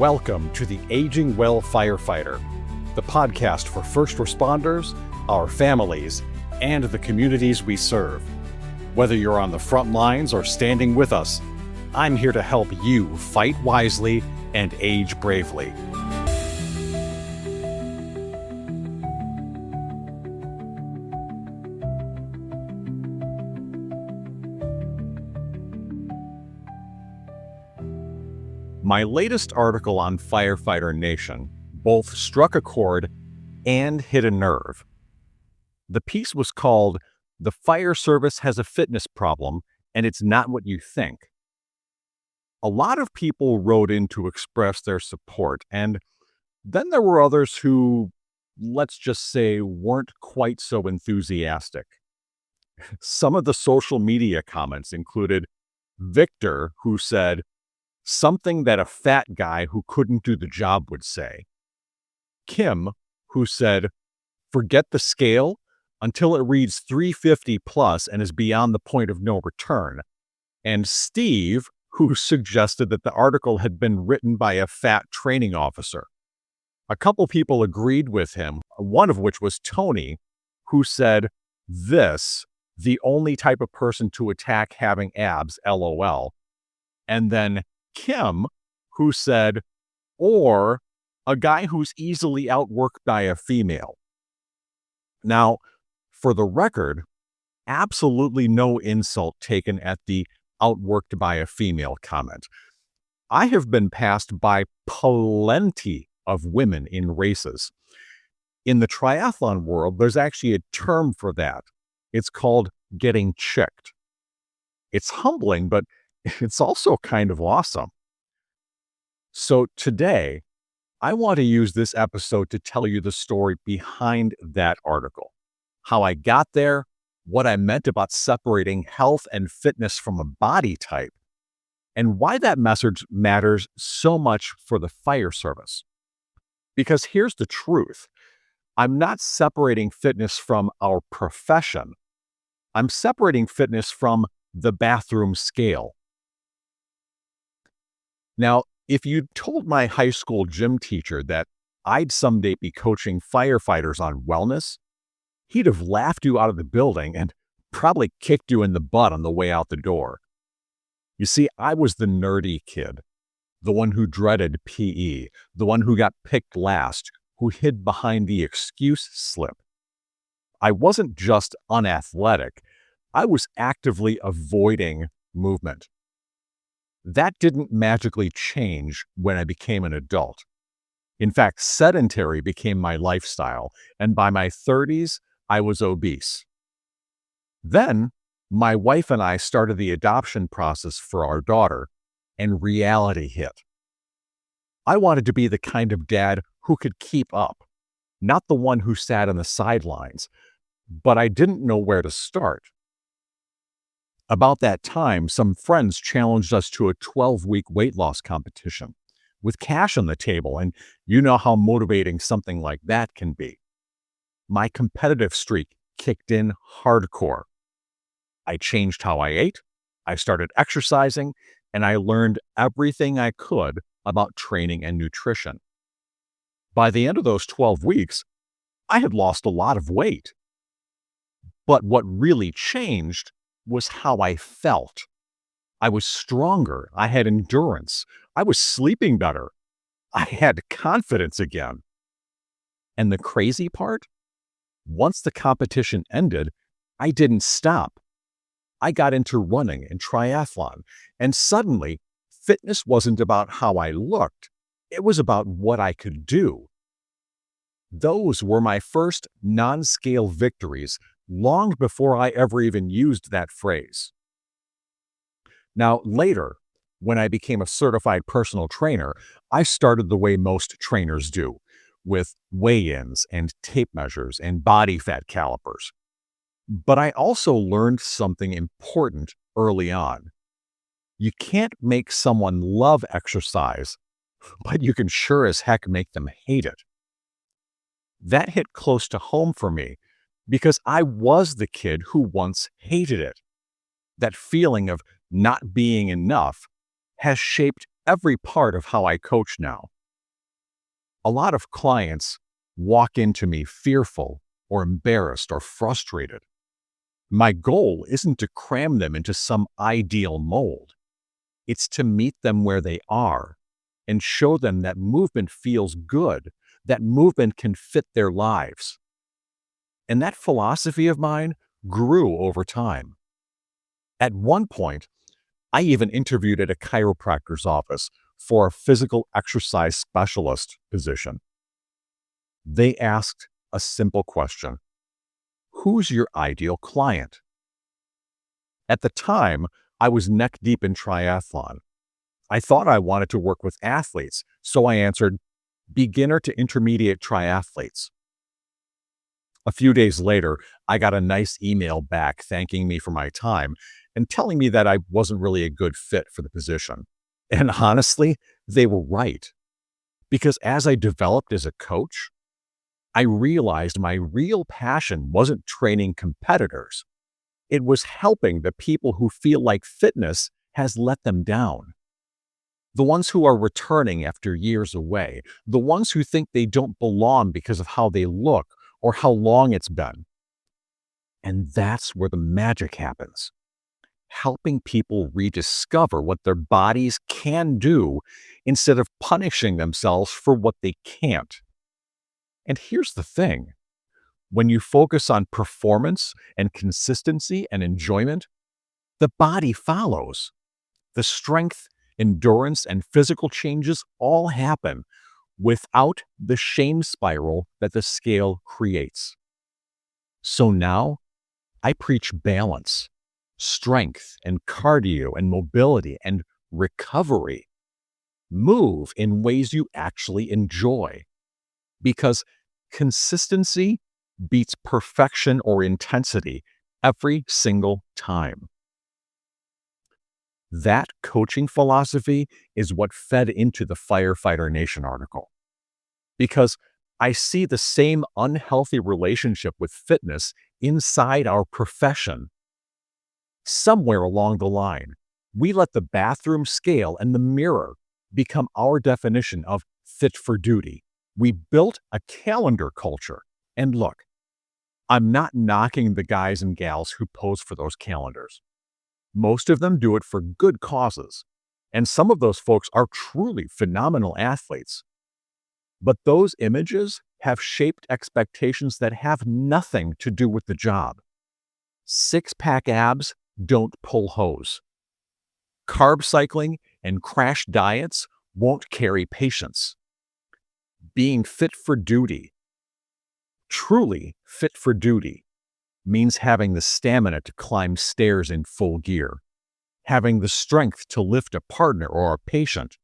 Welcome to the Aging Well Firefighter, the podcast for first responders, our families, and the communities we serve. Whether you're on the front lines or standing with us, I'm here to help you fight wisely and age bravely. My latest article on Firefighter Nation both struck a chord and hit a nerve. The piece was called "The Fire Service Has a Fitness Problem, and It's Not What You Think." A lot of people wrote in to express their support, and then there were others who, let's just say, weren't quite so enthusiastic. Some of the social media comments included Victor, who said, "Something that a fat guy who couldn't do the job would say." Kim, who said, "Forget the scale until it reads 350 plus and is beyond the point of no return." And Steve, who suggested that the article had been written by a fat training officer. A couple people agreed with him, one of which was Tony, who said, "This, the only type of person to attack having abs, LOL." And then Kim, who said, "Or a guy who's easily outworked by a female." Now, for the record, absolutely no insult taken at the "outworked by a female" comment. I have been passed by plenty of women in races. In the triathlon world, there's actually a term for that. It's called getting chicked. It's humbling, but it's also kind of awesome. So today, I want to use this episode to tell you the story behind that article, how I got there, what I meant about separating health and fitness from a body type, and why that message matters so much for the fire service. Because here's the truth. I'm not separating fitness from our profession. I'm separating fitness from the bathroom scale. Now, if you'd told my high school gym teacher that I'd someday be coaching firefighters on wellness, he'd have laughed you out of the building and probably kicked you in the butt on the way out the door. You see, I was the nerdy kid, the one who dreaded PE, the one who got picked last, who hid behind the excuse slip. I wasn't just unathletic, I was actively avoiding movement. That didn't magically change when I became an adult. In fact, sedentary became my lifestyle, and by my 30s, I was obese. Then, my wife and I started the adoption process for our daughter, and reality hit. I wanted to be the kind of dad who could keep up, not the one who sat on the sidelines, but I didn't know where to start. About that time, some friends challenged us to a 12-week weight loss competition with cash on the table, and you know how motivating something like that can be. My competitive streak kicked in hardcore. I changed how I ate, I started exercising, and I learned everything I could about training and nutrition. By the end of those 12 weeks, I had lost a lot of weight. But what really changed was how I felt. I was stronger. I had endurance. I was sleeping better. I had confidence again. And the crazy part? Once the competition ended, I didn't stop. I got into running and triathlon, and suddenly, fitness wasn't about how I looked. It was about what I could do. Those were my first non-scale victories, long before I ever even used that phrase. Now, later, when I became a certified personal trainer, I started the way most trainers do, with weigh-ins and tape measures and body fat calipers. But I also learned something important early on. You can't make someone love exercise, but you can sure as heck make them hate it. That hit close to home for me, because I was the kid who once hated it. That feeling of not being enough has shaped every part of how I coach now. A lot of clients walk into me fearful or embarrassed or frustrated. My goal isn't to cram them into some ideal mold. It's to meet them where they are and show them that movement feels good, that movement can fit their lives. And that philosophy of mine grew over time. At one point, I even interviewed at a chiropractor's office for a physical exercise specialist position. They asked a simple question: who's your ideal client? At the time, I was neck deep in triathlon. I thought I wanted to work with athletes, so I answered beginner to intermediate triathletes. A few days later, I got a nice email back thanking me for my time and telling me that I wasn't really a good fit for the position. And honestly, they were right. Because as I developed as a coach, I realized my real passion wasn't training competitors. It was helping the people who feel like fitness has let them down. The ones who are returning after years away, the ones who think they don't belong because of how they look or how long it's been. And that's where the magic happens. Helping people rediscover what their bodies can do instead of punishing themselves for what they can't. And here's the thing: when you focus on performance and consistency and enjoyment, the body follows. The strength, endurance, and physical changes all happen without the shame spiral that the scale creates. So now I preach balance, strength, and cardio, and mobility, and recovery. Move in ways you actually enjoy, because consistency beats perfection or intensity every single time. That coaching philosophy is what fed into the Firefighter Nation article, because I see the same unhealthy relationship with fitness inside our profession. Somewhere along the line, we let the bathroom scale and the mirror become our definition of fit for duty. We built a calendar culture. And look, I'm not knocking the guys and gals who pose for those calendars. Most of them do it for good causes, and some of those folks are truly phenomenal athletes. But those images have shaped expectations that have nothing to do with the job. Six-pack abs don't pull hose. Carb cycling and crash diets won't carry patience. Being fit for duty, truly fit for duty, means having the stamina to climb stairs in full gear, having the strength to lift a partner or a patient,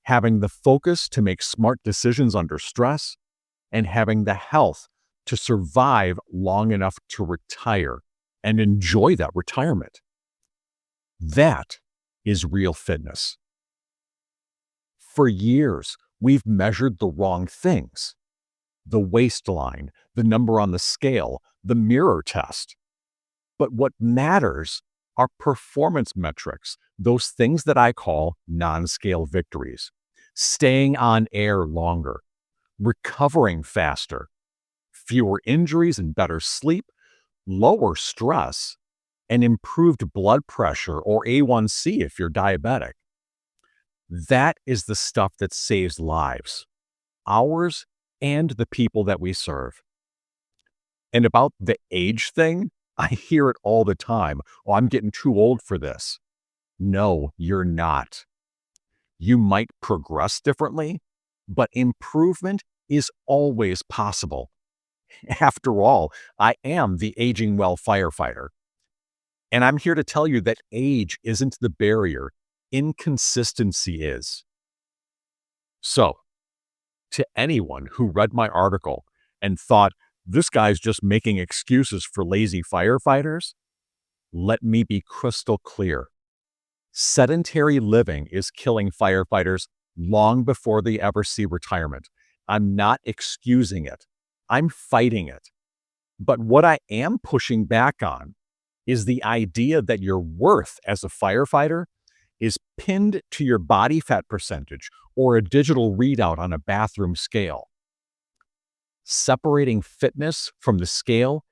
having the focus to make smart decisions under stress, and having the health to survive long enough to retire and enjoy that retirement. That is real fitness. For years, we've measured the wrong things: the waistline, the number on the scale, the mirror test. But what matters are performance metrics, those things that I call non-scale victories: staying on air longer, recovering faster, fewer injuries and better sleep, lower stress, and improved blood pressure or A1C if you're diabetic. That is the stuff that saves lives, ours and the people that we serve. And about the age thing, I hear it all the time. Oh, I'm getting too old for this. No, you're not. You might progress differently, but improvement is always possible. After all, I am the aging well firefighter. And I'm here to tell you that age isn't the barrier, inconsistency is. So, to anyone who read my article and thought, this guy's just making excuses for lazy firefighters, let me be crystal clear. Sedentary living is killing firefighters long before they ever see retirement. I'm not excusing it. I'm fighting it. But what I am pushing back on is the idea that your worth as a firefighter is pinned to your body fat percentage or a digital readout on a bathroom scale. Separating fitness from the scale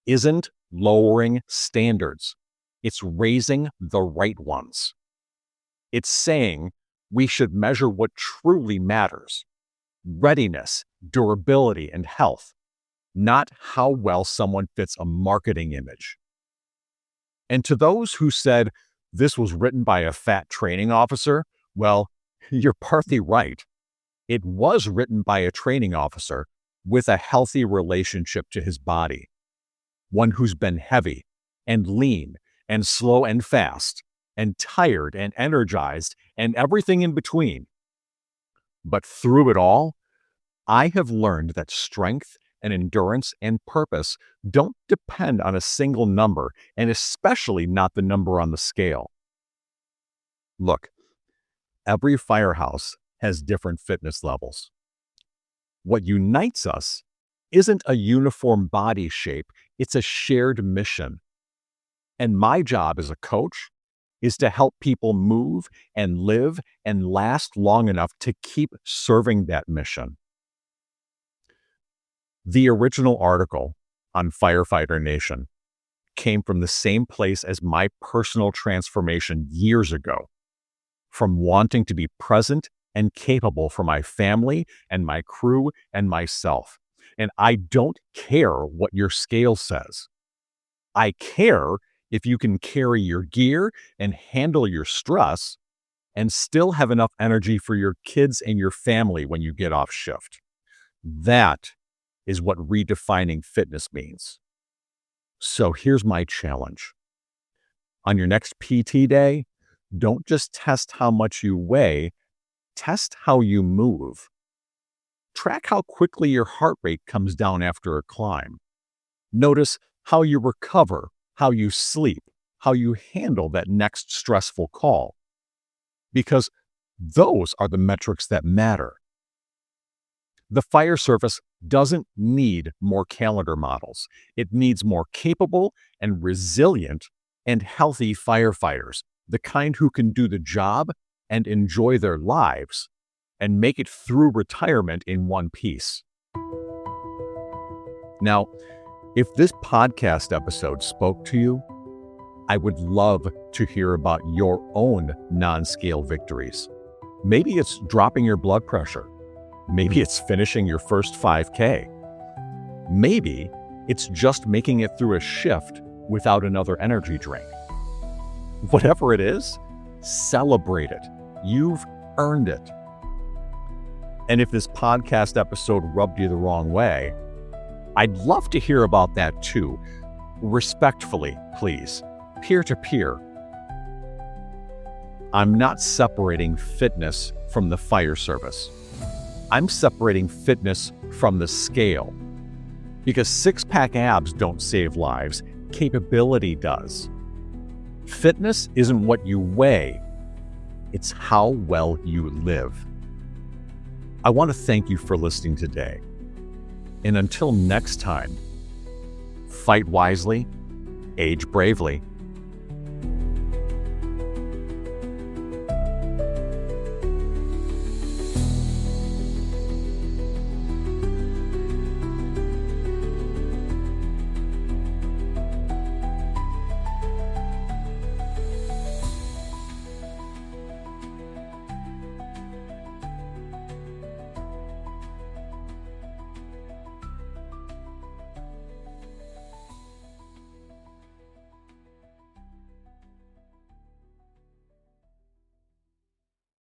isn't lowering standards. It's raising the right ones. It's saying we should measure what truly matters: readiness, durability, and health, not how well someone fits a marketing image. And to those who said this was written by a fat training officer, well, you're partly right. It was written by a training officer with a healthy relationship to his body, one who's been heavy and lean and slow and fast and tired and energized and everything in between. But through it all, I have learned that strength and endurance and purpose don't depend on a single number, and especially not the number on the scale. Look, every firehouse has different fitness levels. What unites us isn't a uniform body shape, it's a shared mission. And my job as a coach is to help people move and live and last long enough to keep serving that mission. The original article on Firefighter Nation came from the same place as my personal transformation years ago, from wanting to be present and capable for my family and my crew and myself. And I don't care what your scale says. I care if you can carry your gear and handle your stress and still have enough energy for your kids and your family when you get off shift. That is what redefining fitness means. So here's my challenge. On your next PT day, don't just test how much you weigh, test how you move. Track how quickly your heart rate comes down after a climb. Notice how you recover, how you sleep, how you handle that next stressful call. Because those are the metrics that matter. The fire service doesn't need more calendar models. It needs more capable and resilient and healthy firefighters, the kind who can do the job and enjoy their lives and make it through retirement in one piece. Now, if this podcast episode spoke to you, I would love to hear about your own non-scale victories. Maybe it's dropping your blood pressure. Maybe it's finishing your first 5K. Maybe it's just making it through a shift without another energy drink. Whatever it is, celebrate it. You've earned it. And if this podcast episode rubbed you the wrong way, I'd love to hear about that too. Respectfully, please. Peer-to-peer. I'm not separating fitness from the fire service. I'm separating fitness from the scale. Because six-pack abs don't save lives, capability does. Fitness isn't what you weigh, it's how well you live. I want to thank you for listening today. And until next time, fight wisely, age bravely,